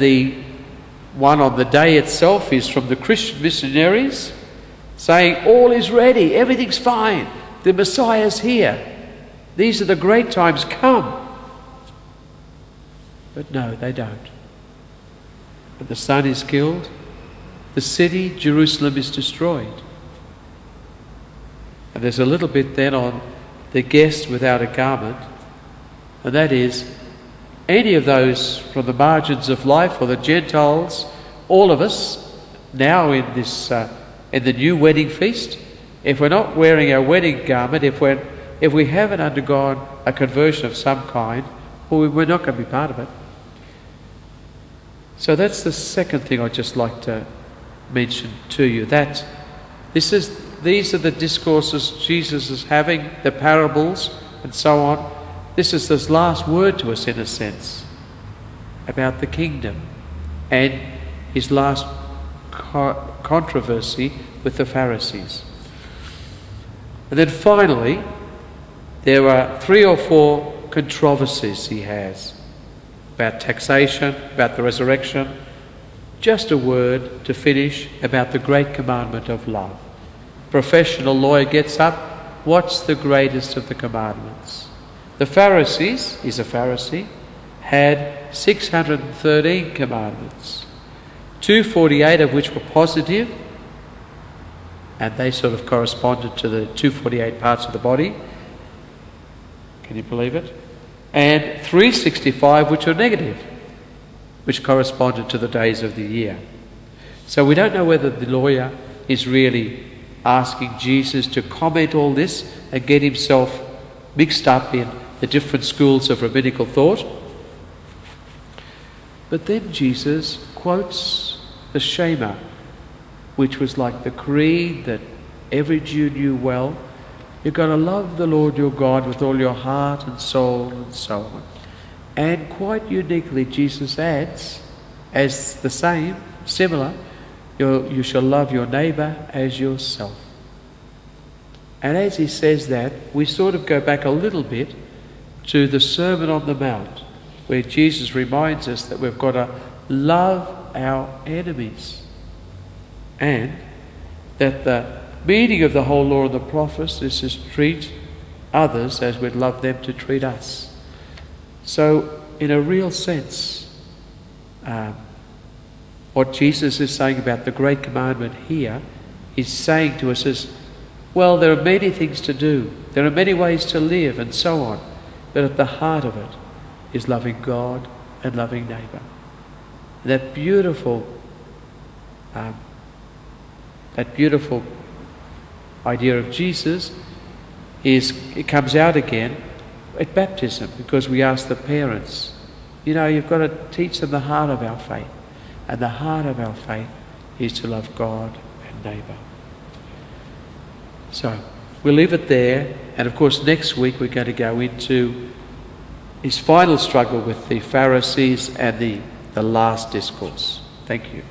the one on the day itself is from the Christian missionaries, saying all is ready, everything's fine, the Messiah's here. These are the great times, come. But no, they don't. And the son is killed. The city, Jerusalem, is destroyed. And there's a little bit then on the guest without a garment, and that is any of those from the margins of life, or the Gentiles, all of us now in this in the new wedding feast, if we're not wearing our wedding garment, if we haven't undergone a conversion of some kind, well, we're not going to be part of it. So that's the second thing I'd just like to mention to you, that these are the discourses Jesus is having, the parables and so on. This is his last word to us, in a sense, about the kingdom and his last controversy with the Pharisees. And then finally, there are 3 or 4 controversies he has about taxation, about the resurrection. Just a word to finish about the great commandment of love. Professional lawyer gets up, what's the greatest of the commandments? The Pharisees, he's a Pharisee, had 613 commandments, 248 of which were positive, and they sort of corresponded to the 248 parts of the body. Can you believe it? And 365 which were negative, which corresponded to the days of the year. So we don't know whether the lawyer is really asking Jesus to comment all this and get himself mixed up in the different schools of rabbinical thought. But then Jesus quotes the Shema, which was like the creed that every Jew knew well. You've got to love the Lord your God with all your heart and soul and so on. And quite uniquely, Jesus adds, as the same, similar, you shall love your neighbour as yourself. And as he says that, we sort of go back a little bit to the Sermon on the Mount, where Jesus reminds us that we've got to love our enemies, and that the meaning of the whole law and the prophets is to treat others as we'd love them to treat us. So, in a real sense, what Jesus is saying about the great commandment here is saying to us is, well, there are many things to do, there are many ways to live and so on, but at the heart of it is loving God and loving neighbour. That beautiful idea of Jesus it comes out again at baptism, because we ask the parents, you've got to teach them the heart of our faith. And the heart of our faith is to love God and neighbour. So, we'll leave it there. And of course, next week we're going to go into his final struggle with the Pharisees and the last discourse. Thank you.